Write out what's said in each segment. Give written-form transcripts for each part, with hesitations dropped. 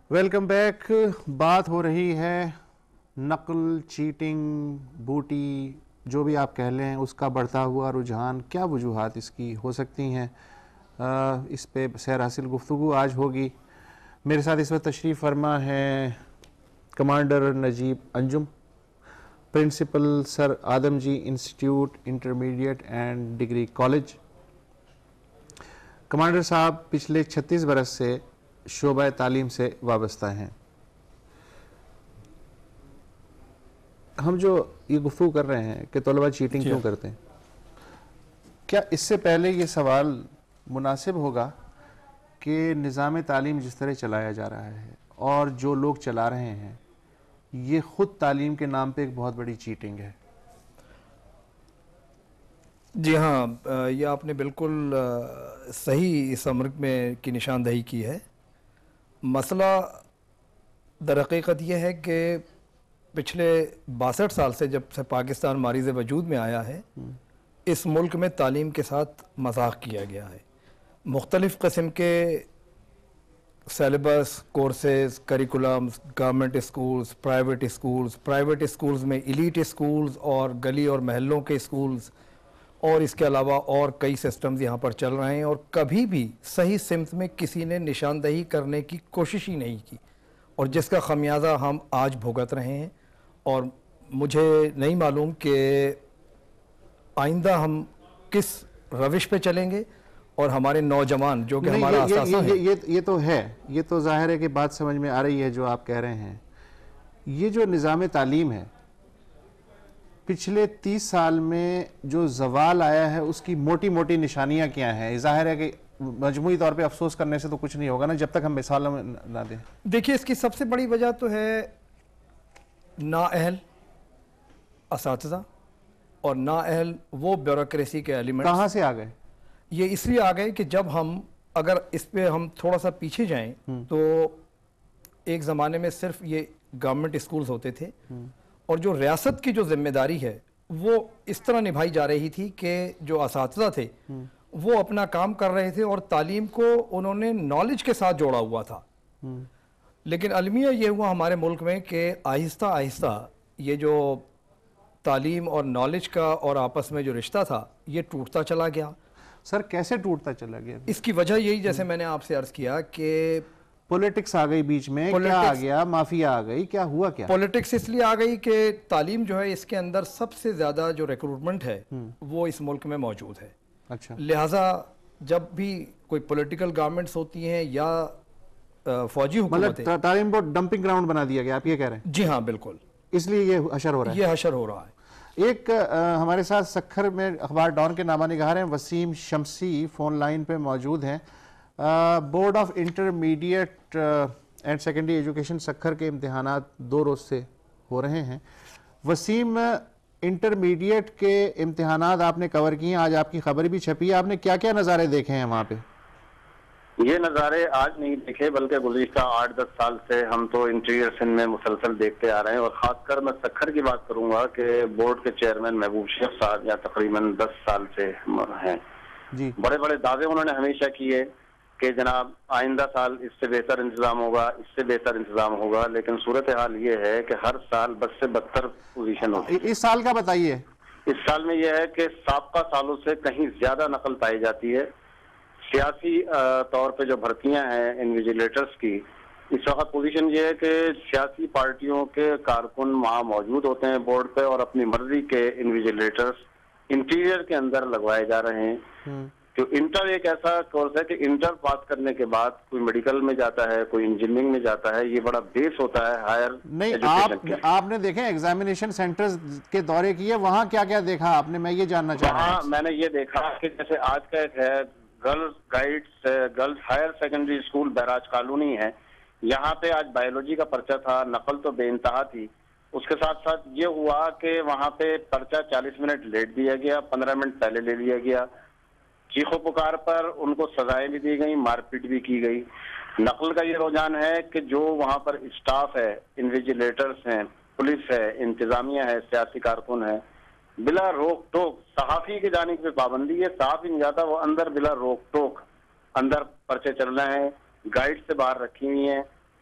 Welcome back. بات ہو رہی ہے نقل، چیٹنگ، بوٹی، جو بھی آپ کہہ لیں، اس کا بڑھتا ہوا رجحان. کیا وجوہات اس کی ہو سکتی ہیں؟ اس پہ سیر حاصل گفتگو آج ہوگی. میرے ساتھ اس وقت تشریف فرما ہے commander Najeeb Anjum, principal sir Adamjee institute intermediate and degree college. Commander صاحب پچھلے 36 برس سے شعبہ تعلیم سے وابستہ ہیں. ہم جو یہ گفتگو کر رہے ہیں کہ طلبہ چیٹنگ کیوں کرتے ہیں، کیا اس سے پہلے یہ سوال مناسب ہوگا کہ نظام تعلیم جس طرح چلایا جا رہا ہے اور جو لوگ چلا رہے ہیں، یہ خود تعلیم کے نام پہ ایک بہت بڑی چیٹنگ ہے؟ جی ہاں، یہ آپ نے بالکل صحیح اس امر میں کی نشاندہی کی ہے. مسئلہ در حقیقت یہ ہے کہ پچھلے 62 سال سے جب سے پاکستان ماریز وجود میں آیا ہے، اس ملک میں تعلیم کے ساتھ مذاق کیا گیا ہے. مختلف قسم کے syllabus, courses, curriculums, government schools, private schools میں ایلیٹ اسکولز اور گلی اور محلوں کے اسکولز، اور اس کے علاوہ اور کئی سسٹمز یہاں پر چل رہے ہیں، اور کبھی بھی صحیح سمت میں کسی نے نشاندہی کرنے کی کوشش ہی نہیں کی، اور جس کا خمیازہ ہم آج بھگت رہے ہیں. اور مجھے نہیں معلوم کہ آئندہ ہم کس روش پہ چلیں گے، اور ہمارے نوجوان جو کہ ہمارا اثاثہ ہے. یہ تو ہے، یہ تو ظاہر ہے کہ بات سمجھ میں آ رہی ہے جو آپ کہہ رہے ہیں. یہ جو نظام تعلیم ہے، پچھلے 30 سال میں جو زوال آیا ہے، اس کی موٹی موٹی نشانیاں کیا ہیں؟ ظاہر ہے کہ مجموعی طور پہ افسوس کرنے سے تو کچھ نہیں ہوگا نا، جب تک ہم مثالوں میں نہ دیں. دیکھیے، اس کی سب سے بڑی وجہ تو ہے نااہل اساتذہ اور نااہل وہ بیوروکریسی کے ایلیمنٹس. کہاں سے آ گئے؟ یہ اس لیے آ گئے کہ جب ہم اگر اس پہ ہم تھوڑا سا پیچھے جائیں تو ایک زمانے میں صرف یہ گورنمنٹ اسکولز ہوتے تھے، اور جو ریاست کی جو ذمہ داری ہے وہ اس طرح نبھائی جا رہی تھی کہ جو اساتذہ تھے وہ اپنا کام کر رہے تھے، اور تعلیم کو انہوں نے نالج کے ساتھ جوڑا ہوا تھا. لیکن المیہ یہ ہوا ہمارے ملک میں کہ آہستہ آہستہ یہ جو تعلیم اور نالج کا اور آپس میں جو رشتہ تھا، یہ ٹوٹتا چلا گیا. سر کیسے ٹوٹتا چلا گیا؟ اس کی وجہ یہی، جیسے میں نے آپ سے عرض کیا کہ پولیٹکس آ گئی بیچ میں. کیا آ گیا؟ مافیا آ گئی؟ کیا ہوا؟ کیا پولیٹکس اس لیے آ گئی کہ تعلیم جو ہے، اس کے اندر سب سے زیادہ جو ریکروٹمنٹ ہے وہ اس ملک میں موجود ہے. اچھا. لہٰذا جب بھی کوئی پولیٹیکل گورنمنٹس ہوتی ہیں یا فوجی حکومتیں، مطلب تعلیم کو ڈمپنگ گراؤنڈ بنا دیا گیا، آپ یہ کہہ رہے ہیں؟ جی ہاں بالکل، اس لیے یہ حشر ہو رہا ہے. یہ حشر ہو رہا ہے. ایک ہمارے ساتھ سکھر میں اخبار ڈان کے نامہ نگار ہیں وسیم شمسی، فون لائن پہ موجود ہیں. Board of intermediate and secondary education Sukkur کے امتحانات 2 روز سے ہو رہے ہیں. وسیم، انٹرمیڈیٹ کے امتحانات آپ نے کور کیے ہیں، آج آپ کی خبر بھی چھپی ہے. آپ نے کیا کیا نظارے دیکھے ہیں وہاں پہ؟ یہ نظارے آج نہیں دیکھے، بلکہ گزشتہ 8-10 سال سے ہم تو انٹیریئر سندھ میں مسلسل دیکھتے آ رہے ہیں. اور خاص کر میں سکھر کی بات کروں گا کہ بورڈ کے چیئرمین محبوب شیخ صاحب یا تقریباً 10 سال سے ہیں. جی. بڑے بڑے دعوے انہوں نے ہمیشہ کیے کہ جناب آئندہ سال اس سے بہتر انتظام ہوگا، اس سے بہتر انتظام ہوگا. لیکن صورتحال یہ ہے کہ ہر سال بد سے بدتر پوزیشن ہوتی ہے. اس سال کا بتائیے. اس سال میں یہ ہے کہ سابقہ سالوں سے کہیں زیادہ نقل پائی جاتی ہے. سیاسی طور پہ جو بھرتیاں ہیں انویجیلیٹرز کی، اس وقت پوزیشن یہ ہے کہ سیاسی پارٹیوں کے کارکن وہاں موجود ہوتے ہیں بورڈ پہ، اور اپنی مرضی کے انویجیلیٹرز انٹیریئر کے اندر لگوائے جا رہے ہیں. جو انٹر ایک ایسا کورس ہے کہ انٹر پاس کرنے کے بعد کوئی میڈیکل میں جاتا ہے، کوئی انجینئرنگ میں جاتا ہے. یہ بڑا بیس ہوتا ہے ہائر ایجوکیشن کے. آپ نے دیکھیں ایگزامینیشن سینٹرز کے دورے کیے، وہاں کیا کیا دیکھا آپ نے؟ میں یہ جاننا چاہ رہا ہوں. وہاں میں نے یہ دیکھا کہ جیسے آج کا ایک ہے girls guides, girls higher secondary school Barrage Colony ہے. یہاں پہ آج بایولوجی کا پرچہ تھا، نقل تو بے انتہا تھی. اس کے ساتھ ساتھ یہ ہوا کہ وہاں پہ پرچہ 40 منٹ لیٹ دیا گیا، 15 منٹ پہلے لے لیا گیا. چیخو پکار پر ان کو سزائیں بھی دی گئی، مار پیٹ بھی کی گئی. نقل کا یہ رجحان ہے کہ جو وہاں پر اسٹاف ہے، انویجیلیٹرز ہیں، پولیس ہے، انتظامیہ ہے، سیاسی کارکن ہے، بلا روک ٹوک صحافی کی جانب پہ پابندی ہے. صحافی نہیں جاتا، وہ اندر بلا روک ٹوک اندر پرچے چل رہے ہیں. گائیڈ سے باہر رکھی ہوئی ہیں.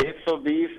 120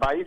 22